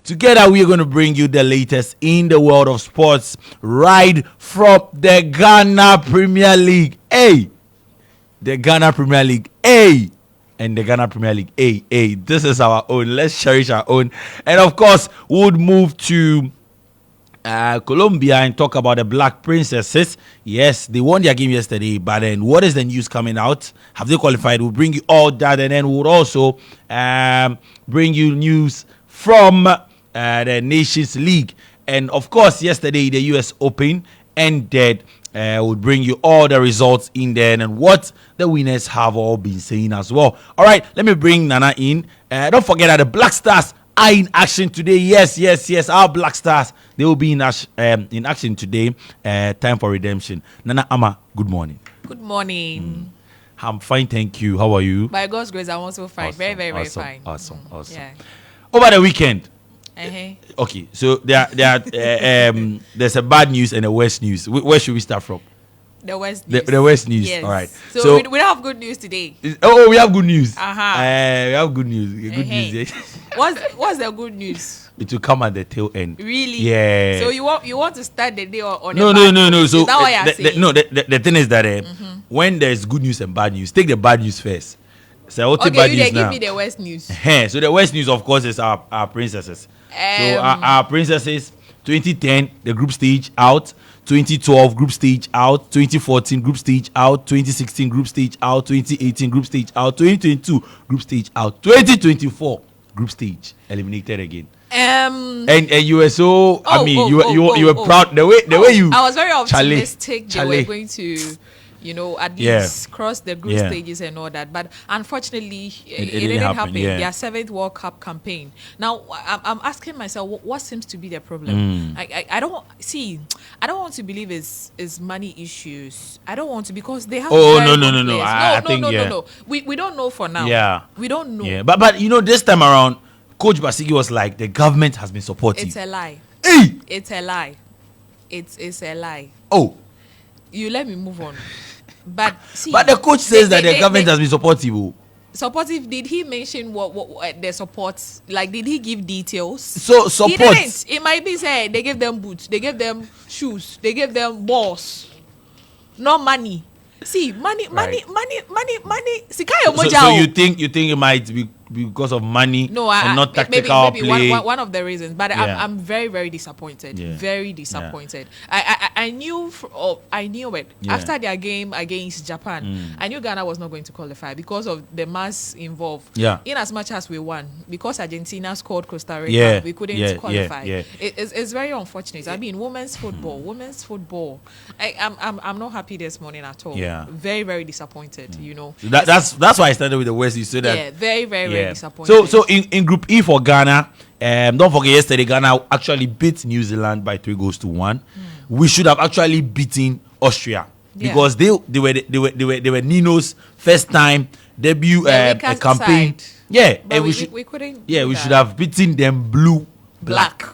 Together, we are going to bring you the latest in the world of sports right from the Ghana Premier League. Hey! The Ghana Premier League. Hey! And the Ghana Premier League. Hey! This is our own. Let's cherish our own. And of course, we would move to Colombia and talk about the Black Princesses. Yes, they won their game yesterday, but then what is the news coming out? Have they qualified? We'll bring you all that, and then we'll also bring you news from the Nations League. And of course, yesterday the US Open ended. We'll bring you all the results in there and what the winners have all been saying as well. All right, let me bring Nana in. Don't forget that the Black Stars are in action today. Yes. Our Black Stars, they will be in action today. Time for redemption. Nana Ama, good morning. Good morning. I'm fine, thank you. How are you? By God's grace, I'm also fine. Awesome, Very awesome, fine. Awesome. Yeah. Over the weekend. Uh-huh. Okay, so there's a bad news and a worse news. Where should we start from? The West news. The West news. Yes. All right. So we don't have good news today. We have good news. Uh-huh. We have good news. Good news. Yes. What's the good news? It will come at the tail end. Really? Yeah. So you want to start the day on No. So is that what you're saying? the thing is that when there's good news and bad news, take the bad news first. So okay, bad you news give now. me the West news. So the West news, of course, is our princesses. So our princesses, 2010, the group stage out. 2012 group stage out, 2014 group stage out, 2016 group stage out, 2018 group stage out, 2022 group stage out, 2024 group stage eliminated again. And you were so you were proud the way you. I was very optimistic they were going to, at least cross the group stages and all that. But unfortunately, it didn't happen. Yeah. Their 7th World Cup campaign. Now, I'm asking myself, what seems to be the problem? I don't want to believe it's money issues. I don't want to, because they have. No. No. We don't know for now. Yeah. We don't know. Yeah. But this time around, Coach Basigi was like, the government has been supportive. It's a lie. Hey! It's a lie. It's a lie. Oh. You let me move on. But see, but the coach says that the government has been supportive. Supportive? Did he mention what the support? Like, did he give details? So support. He didn't. It might be said they gave them boots, they gave them shoes, they gave them balls, not money. See, money. So you think it might be because of money and not tactical maybe play? One of the reasons. But I'm very, very disappointed. Yeah. Very disappointed. I knew it after their game against Japan. I knew Ghana was not going to qualify because of the mass involved. Yeah. In as much as we won, because Argentina scored Costa Rica, we couldn't qualify. Yeah. It's very unfortunate. I mean, women's football. I'm not happy this morning at all. Yeah. Very, very disappointed. So that's why I started with the West. You said that. Very, very disappointed. So in Group E for Ghana, don't forget yesterday Ghana actually beat New Zealand by 3-1. We should have actually beaten Austria because they were Nino's first time debut campaign. Side. Yeah, but and we couldn't. Yeah, we should have beaten them black.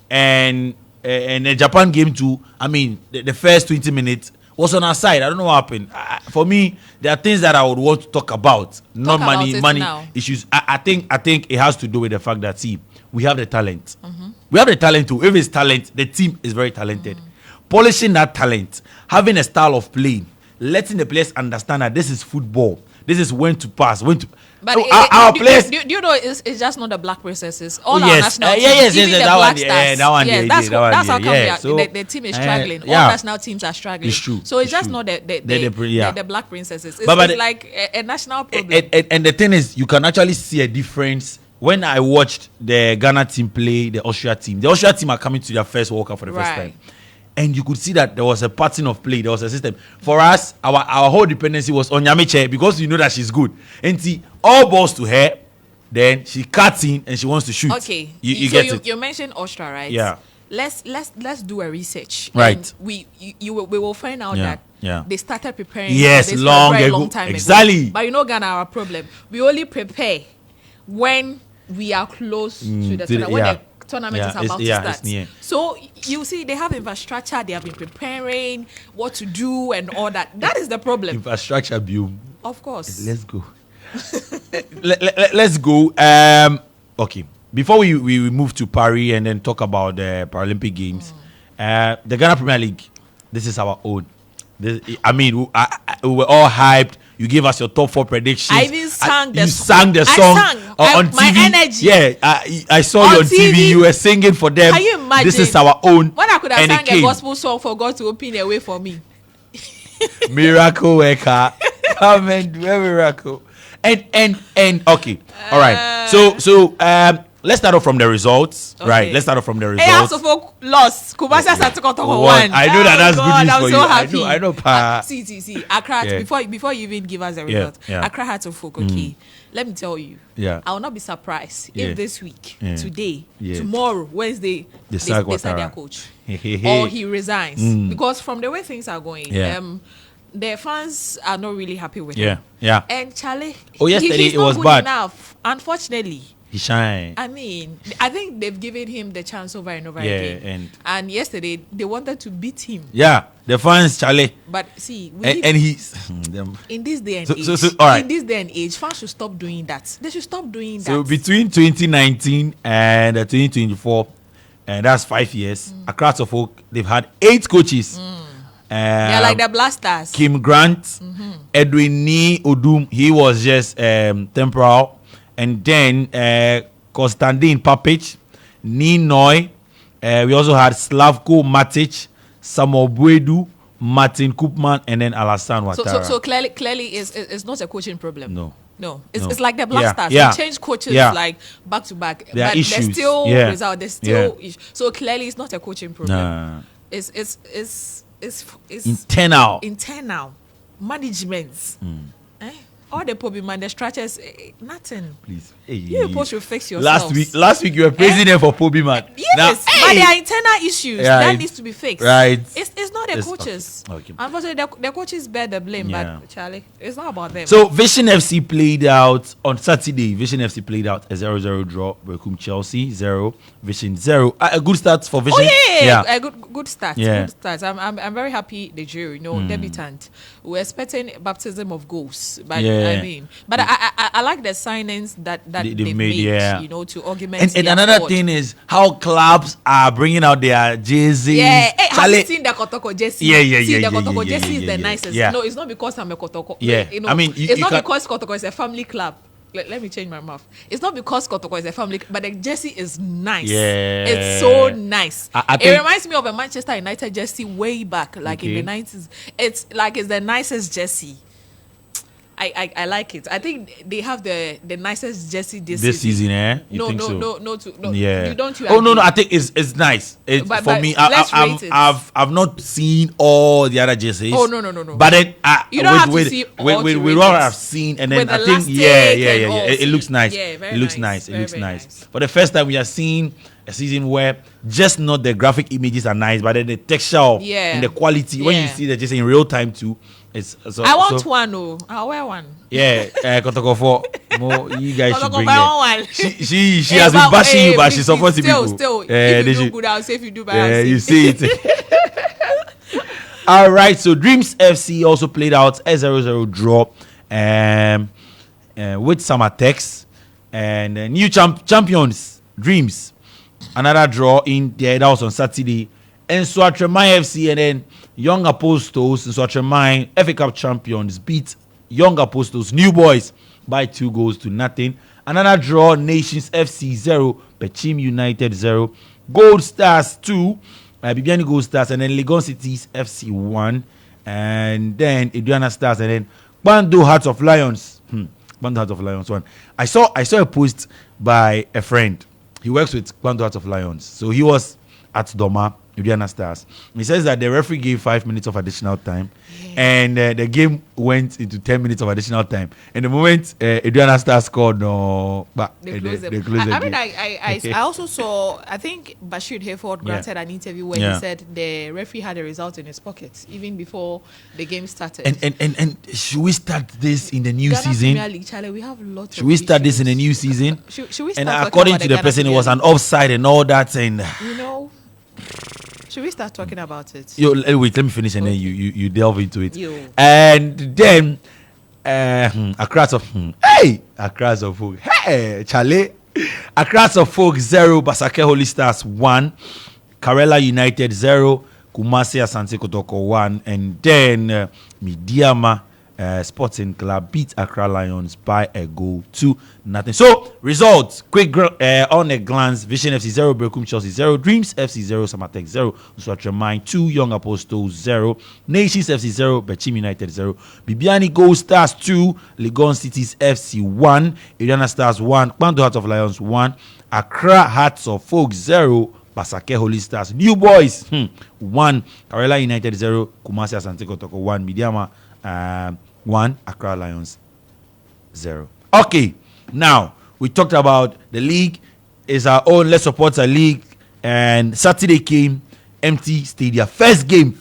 And the Japan game too. I mean, the first 20 minutes was on our side. I don't know what happened. For me, there are things that I would want to talk about, not money issues. I think it has to do with the fact that, see, we have the talent. We have the talent too. If it's talent, the team is very talented. Polishing that talent, having a style of playing, letting the players understand that this is football. This is when to pass, when to. But our players. Do you know it's just not the black princesses? All our yes, national teams, yes, even the that black one, stars. that one, that's how come so, the team is struggling. All national teams are struggling. It's true. So it's just not the black princesses. It's like a national problem. And the thing is, you can actually see a difference. When I watched the Ghana team play the Austria team are coming to their first World Cup for the first time. And you could see that there was a pattern of play. There was a system. For us, our whole dependency was on Nyamiche because you know that she's good. And see, all balls to her, then she cuts in and she wants to shoot. Okay. You get it. You mentioned Austria, right? Yeah. Let's do a research. Right. And we will find out that they started preparing for this for a very long time exactly. ago. But Ghana, our problem. We only prepare when we are close to the tournament. When the tournament is about to start. So you see, they have infrastructure. They have been preparing what to do and all that. That is the problem. Infrastructure boom. Of course. Let's go. Let's go. Okay. before we move to Paris and then talk about the Paralympic Games, the Ghana Premier League, this is our own. I mean, we were all hyped. You gave us your top 4 predictions. I even sang the song. You sang the song on TV. My energy. Yeah, I saw you on TV. You were singing for them. Can you imagine? This is our own. When I could have sang a gospel song for God to open a way for me. Miracle worker, come and do a miracle. And okay, all right. So let's start off from the results, okay. Right? Let's start off from the results. Hey, Asofo lost. Kumasi Asatiko won. I know that's good news for you. Happy. I know. See. Accra. Before you even give us the result, Accra had to focus. Okay, let me tell you. Yeah. I will not be surprised if this week, today, tomorrow, Wednesday, they start their coach or he resigns because from the way things are going, the fans are not really happy with him. Yeah. And Charlie, yesterday he's it was not good bad enough, unfortunately. He shine. I mean, I think they've given him the chance over and over again. And yesterday they wanted to beat him. Yeah, the fans, Charlie. But see, and he's in this day and age. All right. In this day and age, fans should stop doing that. They should stop doing that. So between 2019 and 2024, and that's 5 years. Across the folk, they've had 8 coaches. They're like the Blasters. Kim Grant, Edwin Ni Odum, he was just temporal. And then Konstantin Papic, Ninoy. We also had Slavko Matic, Samuel Buedu, Martin Koopman, and then Alassane Ouattara. So clearly it's not a coaching problem. No. It's like the Blasters. Yeah. They change coaches like back to back. There are issues. There's still result. There's still issues. So clearly it's not a coaching problem. Nah. It's internal management. All the problem and the structures, nothing. Please, you're supposed to fix yourselves. Last week you were praising them for Pobi man. Yes, but there are internal issues that needs to be fixed. Right. It's not the coaches. Okay. Unfortunately, the coaches bear the blame, but Charlie, it's not about them. So Vision FC played out on Saturday. Vision FC played out a 0-0 draw. Bekum Chelsea 0, Vision 0. A good start for Vision. A good start. Good start. I'm very happy the jury, debutant. We're expecting baptism of goals, but I mean, but I like the signings that they made, to augment. And another thing is how clubs are bringing out their jerseys. Yeah, hey, have you seen the Kotoko jersey? Yeah. The Kotoko jersey is the nicest. Yeah. No, it's not because I'm a Kotoko. Yeah, I mean, it's not because Kotoko is a family club. Let me change my mouth. It's not because Kotoko is a family, but the jersey is nice. Yeah, it's so nice. I it reminds me of a Manchester United jersey way back, like in the 90s. It's the nicest jersey. I like it. I think they have the nicest jersey this season. You think so? No. Yeah. You don't. No. I think it's nice. For me, I've not seen all the other jerseys. Oh no. But then you don't have to see all with what I've seen, and then I think it looks nice. Yeah, very it looks nice. It looks nice. For the first time, we are seeing a season where just not the graphic images are nice, but then the texture and the quality when you see the jersey in real time too. I want one. I'll wear one. Yeah, Kotoko 4. More, you guys should bring one. She has been bashing you, but she's supposed to be people. Still, if you do good, I'll say if you do bad. Yeah, you see it. All right, so Dreams FC also played out a 0-0 draw with some attacks and new champions Dreams. Another draw in there that was on Saturday. And Swatremai FC and then Young Apostles and Swatremai FA Cup champions beat Young Apostles New Boys by 2-0. Another draw, Nations FC 0, Pechim United 0, Gold Stars 2, Bibiani Gold Stars, and then Legon Cities FC 1, and then Aduana Stars, and then Bando Hearts of Lions. Bando Hearts of Lions 1. I saw a post by a friend. He works with Bando Hearts of Lions. So he was at Doma, Aduana Stars. He says that the referee gave 5 minutes of additional time, and the game went into 10 minutes of additional time. And the moment Aduana Stars scored, they closed the game. I also saw, I think Bashir Hayford granted an interview where he said the referee had a result in his pocket even before the game started. And should we start this in the new season? Premier League, Charlie, we have lots should we start this in the new season? Should we start? And according to the person, it was an offside and all that, and should we start talking about it? Wait, let me finish and then you delve into it. And then Accra of Charlie, Accra Suffolk 0, Basake Holy Stars 1, Karela United 0, Kumasi Asante Kotoko 1, and then Midiama Sporting Club beat Accra Lions by a goal to nothing. So, results, quick on a glance: Vision FC 0, Berkum Chelsea 0, Dreams FC 0, Samatek 0, Uswatramine 2, Young Apostles 0, Nations FC 0, Bechim United 0, Bibiani Gold Stars 2, Legon Cities FC 1, Iriana Stars 1, Kwanto Hearts of Lions 1, Accra Hearts of Folk 0, Basake Holy Stars, New Boys 1, Karela United 0, Kumasi Asante Kotoko 1, Midiama 1, Accra Lions 0. Okay, now we talked about the league is our own. Let's support our league. And Saturday came, empty stadium. First game.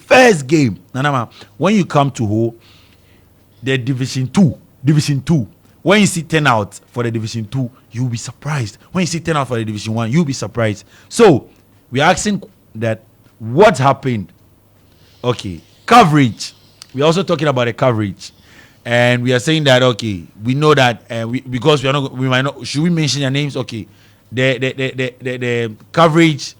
Nanama, when you come to Ho, the Division 2. When you see 10 out for the Division 2, you'll be surprised. When you see 10 out for the Division 1, you'll be surprised. So we're asking that what happened. Okay, coverage. We're also talking about the coverage, and we are saying that okay, we know that because we might not. Should we mention their names? Okay, the coverage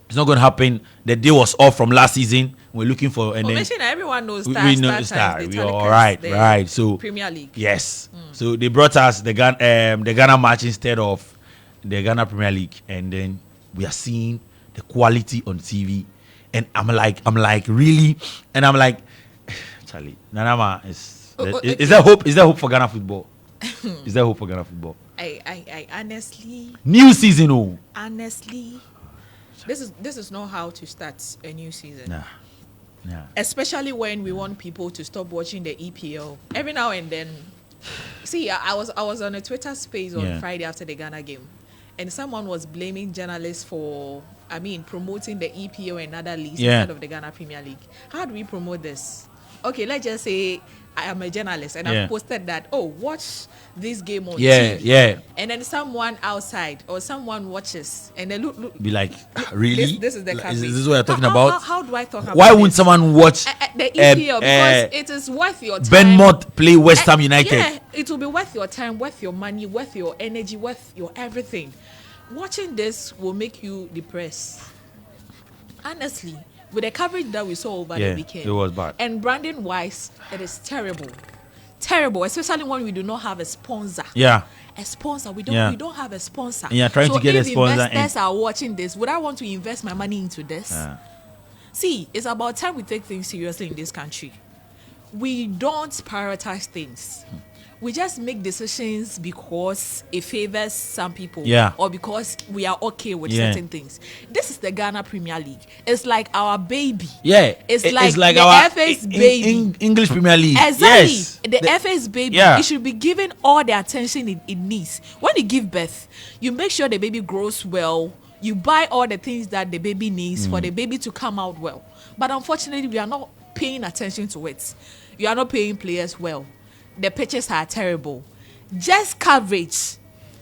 is not going to happen. The day was off from last season. We're looking for and then everyone knows we know Star. We all right. So Premier League. Yes. So they brought us the Ghana match instead of the Ghana Premier League, and then we are seeing the quality on TV, and I'm like really, and I'm like. Charlie, Nanama is there hope? Is there hope for Ghana football? Is there hope for Ghana football? I honestly. New season, oh. Honestly, this is not how to start a new season. Nah. Especially when we want people to stop watching the EPL every now and then. See, I was on a Twitter space on Friday after the Ghana game, and someone was blaming journalists for promoting the EPL and other leagues instead of the Ghana Premier League. How do we promote this? Okay, let's just say I am a journalist and I've posted that, watch this game on TV. Yeah. And then someone outside or someone watches and then look. Be like, really? This is the coverage. Is this what you're talking about? How do I talk about Why wouldn't someone watch the EPL? Because it is worth your time. Bournemouth play West Ham United. Yeah, it will be worth your time, worth your money, worth your energy, worth your everything. Watching this will make you depressed. Honestly. With the coverage that we saw over the weekend, it was bad. And branding wise, it is terrible, especially when we do not have a sponsor. Yeah, a sponsor. We don't have a sponsor. And you're trying to get a sponsor. If investors are watching this, would I want to invest my money into this? See, it's about time we take things seriously in this country. We don't prioritize things. We just make decisions because it favors some people or because we are okay with certain things. This is the Ghana Premier League. It's like our baby. Yeah. It's like the our FA's baby. English Premier League. Exactly. Yes. The FA's baby. It should be given all the attention it needs. When you give birth, you make sure the baby grows well. You buy all the things that the baby needs for the baby to come out well. But unfortunately, we are not paying attention to it. You are not paying players well. The pitches are terrible. Just coverage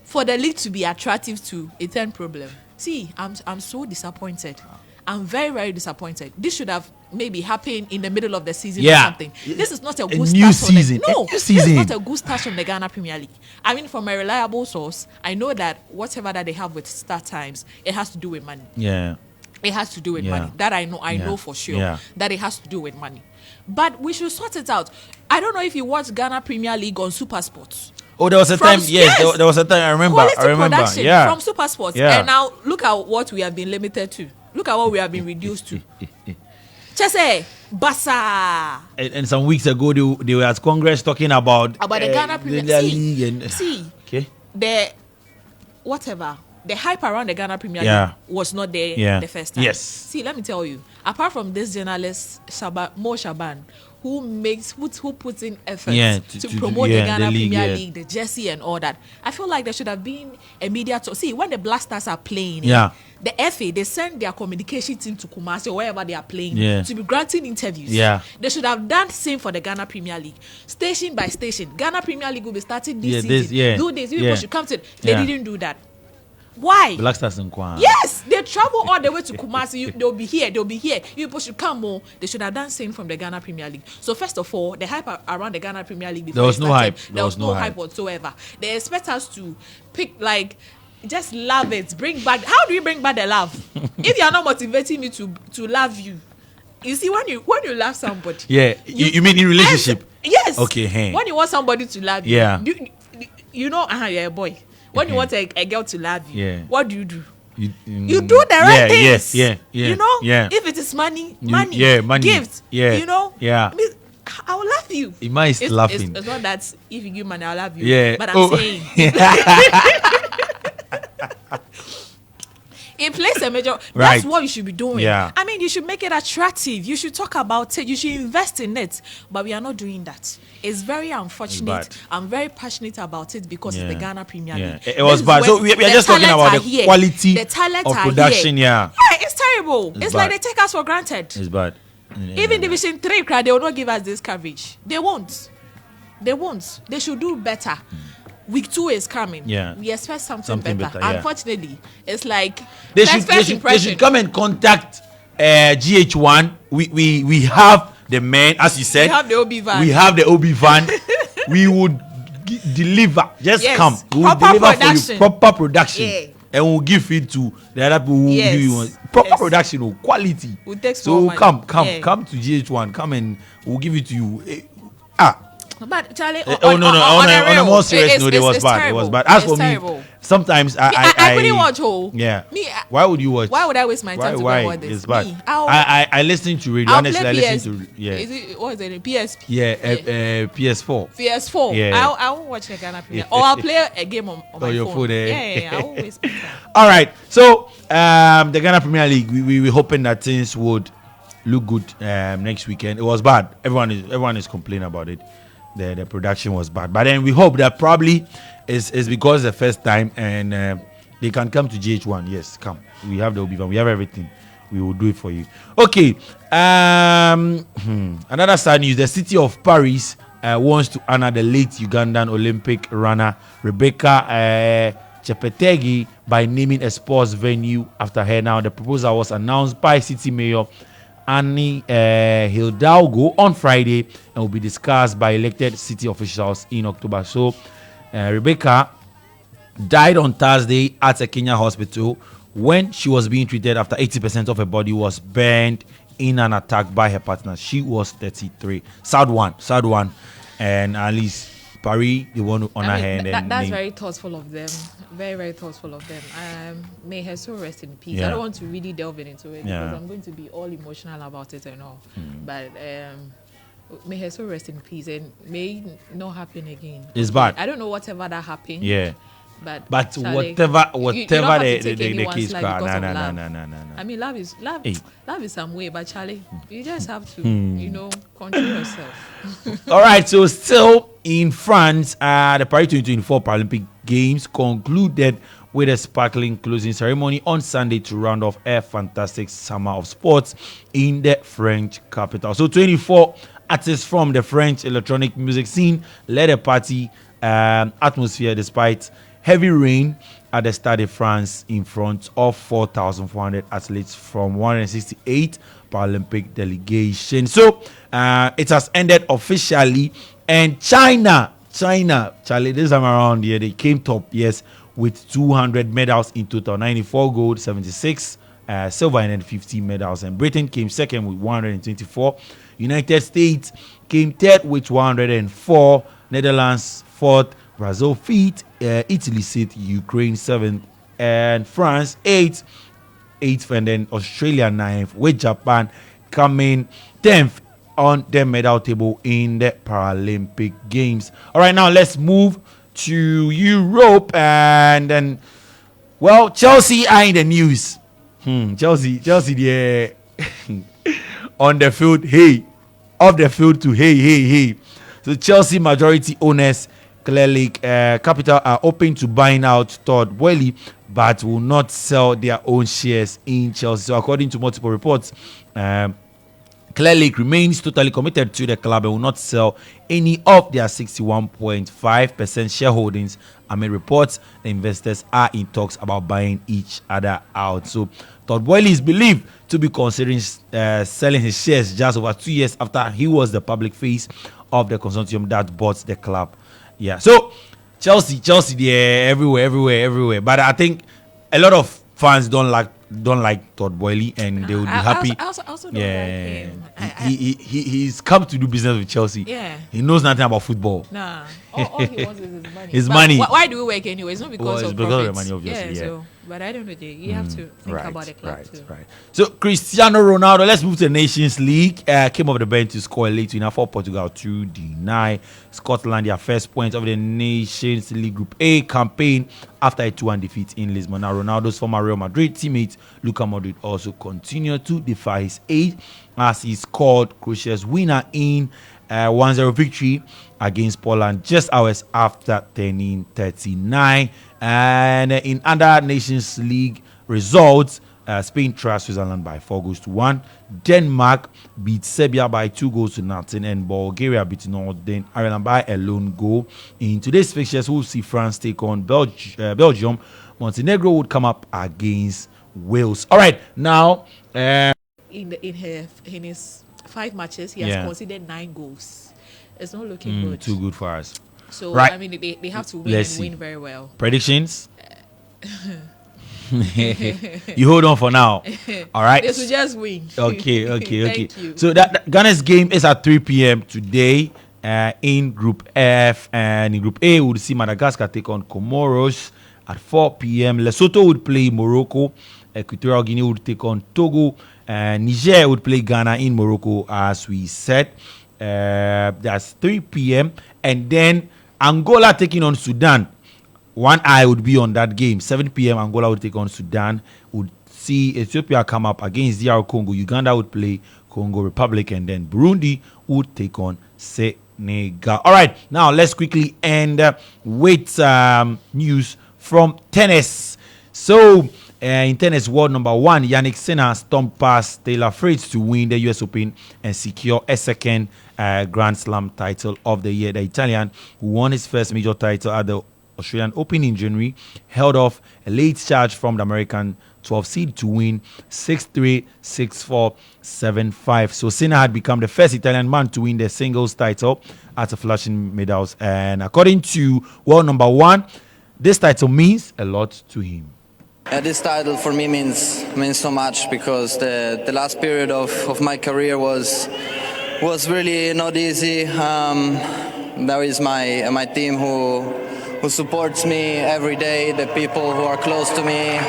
for the league to be attractive to a turn problem. See, I'm so disappointed. I'm very, very disappointed. This should have maybe happened in the middle of the season or something. This is not a good new start season. This is not a good start from the Ghana Premier League. From a reliable source, I know that whatever that they have with start times, it has to do with money. Yeah. It has to do with money. That I know for sure. That it has to do with money. But we should sort it out. I don't know if you watch Ghana Premier League on Super Sports. Oh, there was a time. Yes, there was a time. I remember. Production from Super Sports. Yeah. And now look at what we have been limited to. Look at what we have been reduced to. Chese, Basa. And some weeks ago, they were at Congress talking about the Ghana Premier League. The hype around the Ghana Premier League was not there the first time. Yes. See, let me tell you, apart from this journalist, Mo Shaban, who puts in effort to promote the Ghana Premier League, the jersey and all that, I feel like there should have been a media talk. See, when the Black Stars are playing, the FA, they send their communication team to Kumasi or wherever they are playing to be granting interviews. They should have done the same for the Ghana Premier League. Station by station, Ghana Premier League will be starting this season. Do this, people should come to it. They didn't do that. Why? Black Stars in Kwan. Yes, they travel all the way to Kumasi. They'll be here. You people should come more. They should have done same from the Ghana Premier League. So first of all, the hype around the Ghana Premier League before there was no hype. There was no hype whatsoever. They expect us to pick like just love it. Bring back. How do you bring back the love? If you are not motivating me to love you, you see when you love somebody. Yeah, you mean in relationship? Yes. Okay. Hey. When you want somebody to love you, yeah. You know, you're a boy. When you want a girl to love you, yeah. what do? You do the yeah, right things. Yeah. You know, yeah. if it is money, money, gifts, you know, yeah. I will love you. Ima is laughing. It's not that if you give money, I'll love you. Yeah. But I'm saying it plays a major. That's what you should be doing. Yeah. I mean, you should make it attractive. You should talk about it. You should invest in it. But we are not doing that. It's very unfortunate. I'm very passionate about it because it's the Ghana Premier League. It was bad. So we are just talking about the quality of production. Yeah, it's terrible. It's like they take us for granted. It's bad. Even Division 3, they will not give us this coverage. They won't. They should do better. Week 2 is coming. Yeah. We expect something better. Unfortunately, it's like they should come and contact GH1. We have the men, as you said. We have the OB van. We would deliver. Just come. We will deliver production. For you proper production. Yeah. And we'll give it to the other people who give you proper production or quality. So come to GH1. Come and we'll give it to you. But Charlie, on a more serious note, it was bad. It was bad. As for me, sometimes I couldn't watch whole. Yeah. Why would you watch? Why would I waste my time to watch this? It's bad. I listen to radio. Honestly, I listen to what is it? PSP. Yeah, PS4. PS4. Yeah. I won't watch the Ghana Premier. Or I'll play a game on my phone. Yeah. I won't waste my time. All right. So the Ghana Premier League, we were hoping that things would look good next weekend. It was bad. Everyone is complaining about it. The production was bad, but then we hope that probably is because the first time and they can come to GH1. Yes, come. We have the OB van. We have everything. We will do it for you. Okay. Another sad news: the city of Paris wants to honor the late Ugandan Olympic runner Rebecca Cheptegei by naming a sports venue after her. Now, the proposal was announced by City Mayor Annie Hidalgo on Friday and will be discussed by elected city officials in October. So, Rebecca died on Thursday at a Kenya hospital when she was being treated after 80% of her body was burned in an attack by her partner. She was 33. Sad one. And at least Paris, they want to honor her. And that's very thoughtful of them. Very, very thoughtful of them. May her soul rest in peace. I don't want to really delve into it because I'm going to be all emotional about it and all. But may her soul rest in peace and may it not happen again. It's bad. I don't know whatever that happened. Yeah. But Charlie, whatever the case, no. I mean, love is some way, but Charlie, you just have to, control yourself. All right, so still in France, the Paris 2024 Paralympic Games concluded with a sparkling closing ceremony on Sunday to round off a fantastic summer of sports in the French capital. So 24 artists from the French electronic music scene led a party atmosphere despite heavy rain at the Stade de France in front of 4,400 athletes from 168 Paralympic delegations. So it has ended officially, and China, Charlie, this time around here, they came top, yes, with 200 medals in total, 94 gold, 76 silver, and then 15 medals. And Britain came second with 124. United States came third with 104. Netherlands fourth. Brazil fifth. Italy sixth. Ukraine seventh. And France eighth. And then Australia ninth, with Japan coming 10th on the medal table in the Paralympic Games. All right, now let's move to Europe. And then, well, Chelsea are in the news. Chelsea, yeah. On the field, hey. Off the field to hey. So Chelsea majority owners, clearly Capital, are open to buying out Todd Boehly, but will not sell their own shares in Chelsea. So according to multiple reports, Clear Lake remains totally committed to the club and will not sell any of their 61.5% shareholdings. Amid reports, the investors are in talks about buying each other out. So Todd Boehly is believed to be considering selling his shares just over 2 years after he was the public face of the consortium that bought the club. Yeah, so Chelsea, yeah, everywhere. But I think a lot of fans don't like Todd Boehly, and they would be happy. I also don't like him. He's come to do business with Chelsea. Yeah, he knows nothing about football. Nah, all he wants is his money. His money. Why do we work anyway? It's not because it's of because profits. of the money, obviously. Yeah. So, but I don't know. You have to think about the club too. Right. So Cristiano Ronaldo. Let's move to the Nations League. Came off the bench to score a late winner for Portugal to deny Scotland their first point of the Nations League Group A campaign after a 2-1 defeat in Lisbon. Now Ronaldo's former Real Madrid teammate Luka Modric also continued to defy his age as he scored Croatia's winner in 1-0 victory against Poland just hours after turning 39. And in other Nations League results, Spain trashed Switzerland by 4-1. Denmark beat Serbia by 2-0, and Bulgaria beat Northern Ireland by a lone goal. In today's fixtures, we'll see France take on Belgium. Montenegro would come up against Wales. All right, now in his 5 matches, he has conceded 9 goals. It's not looking good. Too good for us. So right. I mean, they have to win win very well. Predictions. You hold on for now. All right. They should just win. Okay. Thank you. So that Ghana's game is at 3 p.m. today in Group F, and in Group A we'll see Madagascar take on Comoros at 4 p.m. Lesotho would play Morocco. Equatorial Guinea would take on Togo. Niger would play Ghana in Morocco, as we said. That's 3 p.m. And then Angola taking on Sudan. One eye would be on that game. 7 p.m. Angola would take on Sudan. Would see Ethiopia come up against DR Congo. Uganda would play Congo Republic, and then Burundi would take on Senegal. All right, now let's quickly end with news from tennis. So in tennis world number 1, Yannick Sinner stomped past Taylor Fritz to win the US Open and secure a second Grand Slam title of the year. The Italian, who won his first major title at the Australian Open in January, held off a late charge from the American 12 seed to win 6-3, 6-4, 7-5. So Sinner had become the first Italian man to win the singles title after flashing medals. And according to world number 1, this title means a lot to him. This title for me means so much, because the last period of my career was really not easy. There is my team who supports me every day, the people who are close to me.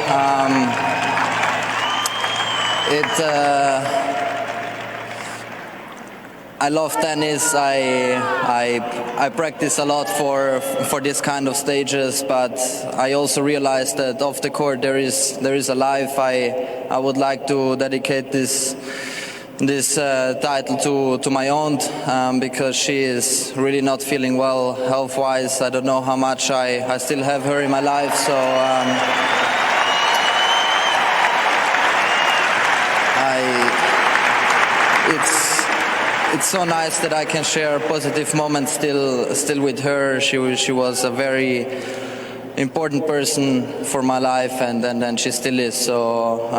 I love tennis. I practice a lot for this kind of stages, but I also realize that off the court there is a life. I would like to dedicate this title to my aunt, because she is really not feeling well health-wise. I don't know how much I still have her in my life, so it's so nice that I can share positive moments still with her. She was a very important person for my life, and she still is. So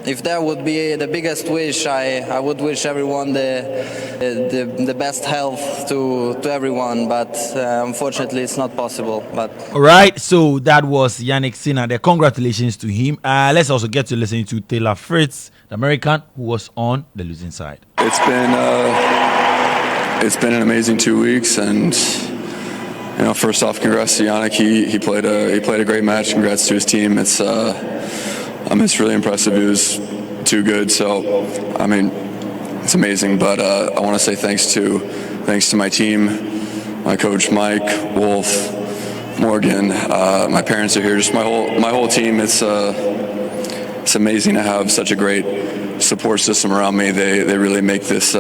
if there would be the biggest wish, I would wish everyone the best health to everyone, but unfortunately it's not possible. But all right, so that was Yannick Sinner. Congratulations to him. Let's also get to listen to Taylor Fritz, the American who was on the losing side. It's been an amazing 2 weeks, and first off, congrats to Yannick. He played a great match. Congrats to his team. It's really impressive. He was too good. So, I mean, it's amazing. But I want to say thanks to my team, my coach Mike, Wolf, Morgan. My parents are here. Just my whole team. It's amazing to have such a great support system around me. They really make this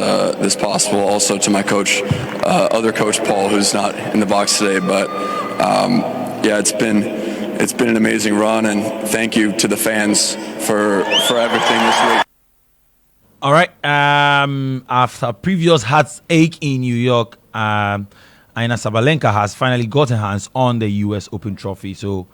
possible. Also to my coach, other coach Paul, who's not in the box today. But it's been an amazing run, and thank you to the fans for everything this week. All right. After previous heartache in New York, Aina Sabalenka has finally got her hands on the U.S. Open trophy. So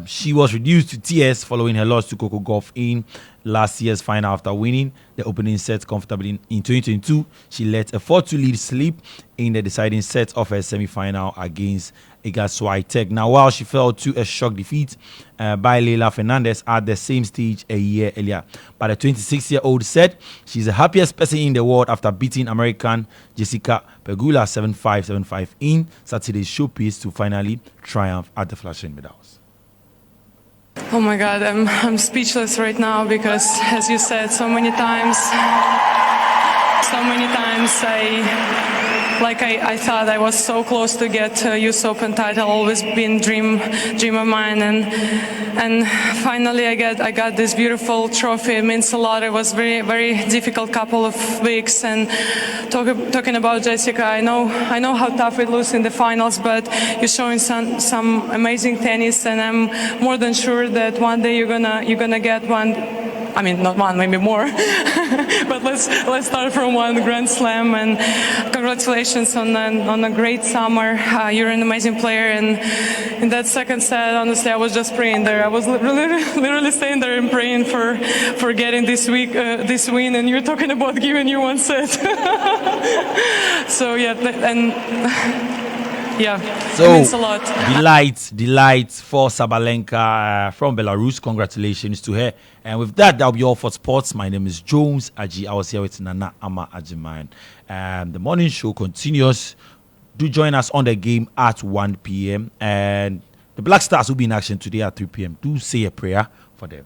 she was reduced to tears following her loss to Coco Gauff in last year's final after winning the opening set comfortably in 2022. She let a 4-2 lead slip in the deciding set of her semi-final against Iga Swiatek. Now, while she fell to a shock defeat by Leila Fernandez at the same stage a year earlier, but the 26-year-old said she's the happiest person in the world after beating American Jessica Pegula 7-5, 7-5 in Saturday's showpiece to finally triumph at the Flushing Meadows. Oh my God, I'm speechless right now because, as you said, so many times I thought I was so close to get US Open title, always been dream of mine, and finally I got this beautiful trophy. It means a lot. It was very, very difficult couple of weeks, and talking about Jessica, I know how tough it was in the finals, but you're showing some amazing tennis, and I'm more than sure that one day you're gonna get one. I mean, not one, maybe more. But let's start from one Grand Slam, and congratulations on a great summer. You're an amazing player, and in that second set, honestly, I was just praying there. I was literally staying there and praying for getting this win, and you're talking about giving you one set. So yeah, and. Yeah, so it means a lot. Delight for Sabalenka from Belarus. Congratulations to her. And with that'll be all for sports. My name is Jones Adzi. I was here with Nana Ama Agyemang. The morning show continues. Do join us on the game at 1 p.m. And the Black Stars will be in action today at 3 p.m. Do say a prayer for them.